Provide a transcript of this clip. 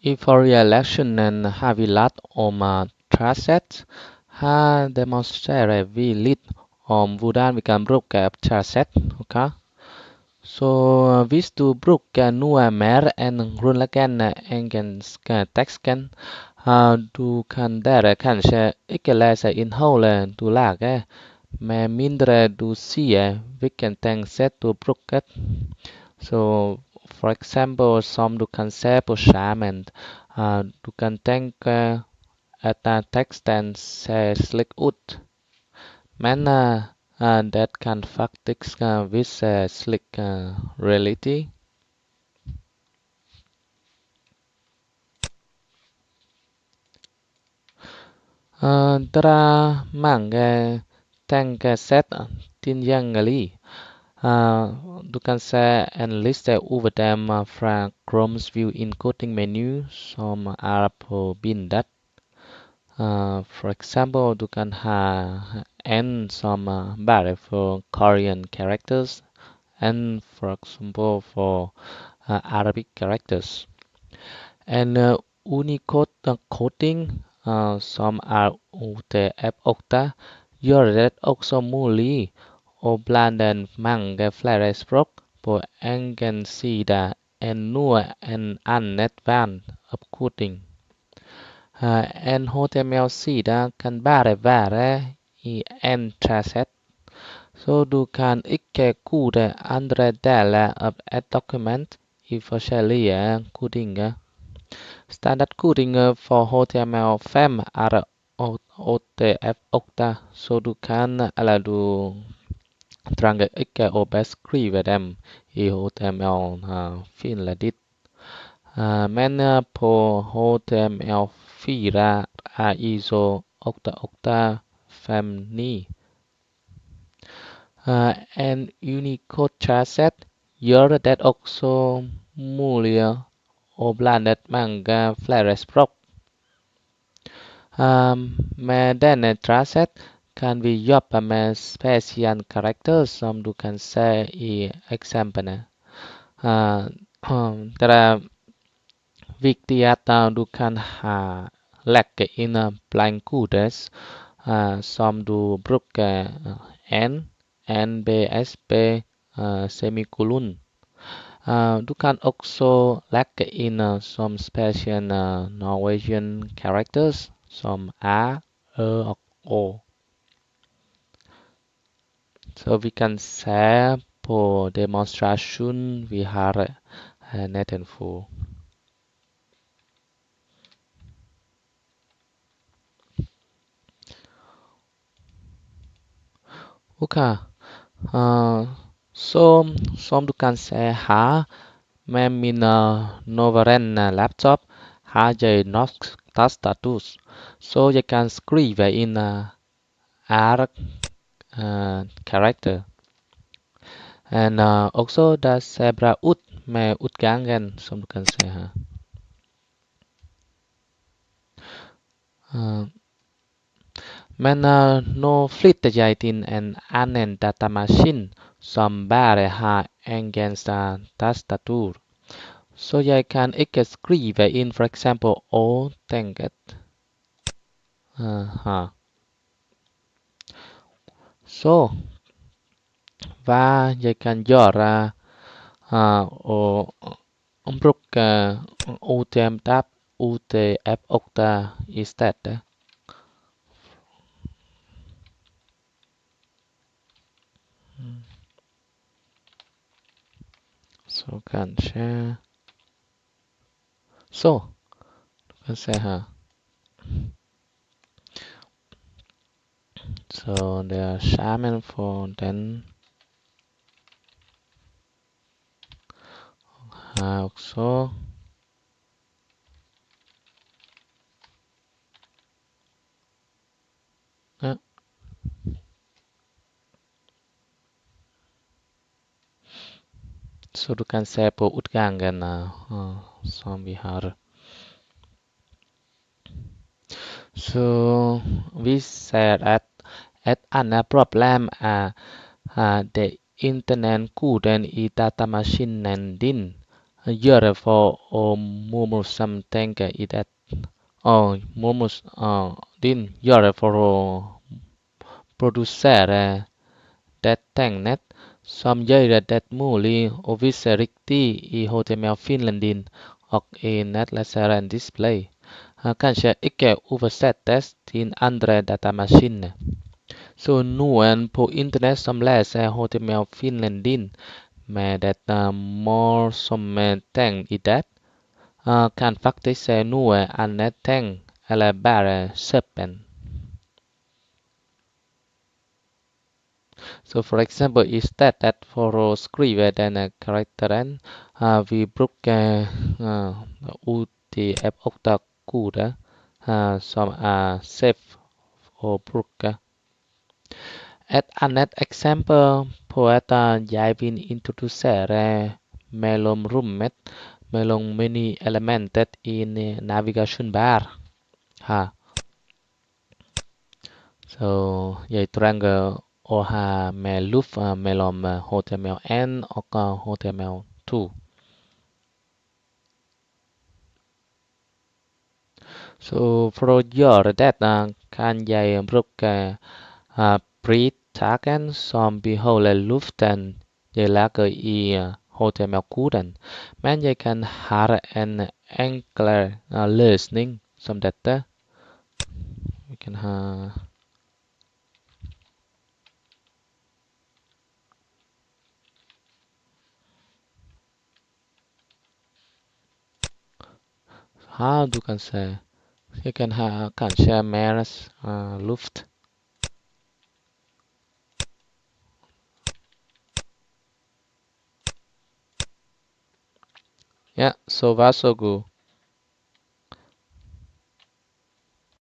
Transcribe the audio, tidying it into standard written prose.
I Fourier Leksjon har vi lært om trasset. Her demonstrerer vi litt om hvordan vi kan bruke trasset. Okay? Så hvis du bruker noe mer enn grunnleggende engelsk tekst, du kan dere kanskje ikke lese innholdet du lager, med mindre du sier hvilken tekstsett du bruker. Så for eksempel som du kan se på skjermen, du kan tenke at teksten ser slik ut, men det kan faktisk vise slik reality. Det er mange tenkesett tilgjengelig. Du kan se en liste over dem fra Chrome's View Encoding menu som er på bildet. For eksempel, du kan ha en som bare for Korean characters, and for example for Arabic characters. En Unicode coding som er UTF-8 gjør det også mulig å blande mange flere språk på en side enn noe annet vern oppkoding. En HTML-side kan bare være i en trasset, så du kan ikke kode andre deler av et dokument i forskjellige kodinger. Standardkoding for HTML5 er OTF8, så du trenger ikke å beskrive dem i HTML-filen ditt. Men på HTML4 er ISO 8859. En Unicode trasset gjør det også mulig å blande mange flere språk. Med denne trasset kan vi jobbe med spesialkarakterer som du kan se i eksemplene. Det er viktig at du kan legge inn blankkodes som du bruker NBSB semikolon. Du kan også legge inn som special Norwegian characters som A, Ø og Å. Så vi kan se på demonstrasjonen vi har nedenfor. Ok, så som du kan se her, med min nåværende laptop har jeg norsk tastatur, så jeg kan skrive inn R-karakter. Også det ser bra ut med utgangen, som du kan se her. Men nå flytter jeg til en annen datamaskin som bare har engelsk tastatur, så jeg kan ikke skrive inn for eksempel å tenket. Så hva jeg kan gjøre å bruke UTF-8 i stedet. Så kanskje Så, du kan se her. Så det er skjermen for den. Her også. Ja. Så du kan se på utgangen som vi har. Så vi ser at et annet problem er det internettkoden i datamaskinen din. göra för att mormor tänker i det. Mormor din göra för att producera det tegnet som gör det möjligt att visa riktigt i HTML Finlandin och i nettläsaren display. Kanske icke översättas till andra datamaskiner. Så någon på internet som läser HTML Finlandin med detta mål som tänkt i det kan faktiskt se något annat tänkt eller bara köpen. Så för exempel istället för att skriva denna karaktären vi brukar UTF-8-koder som är safe och brukar. Ett annat exempel på att jag vill introducera mellomrummet mellan menyelementet i navigationsbar. Ha. Så jag tränger att ha med luft mellan HTML1 och HTML2. Så för att göra det kan jag bruka pre-taggen som behåller luften jag lägger i HTML-koden. Men jag kan ha en enklare lösning som detta. Vi kan ha du kan se. Jag kan ha kanske mer luft. Ja, så varsågod.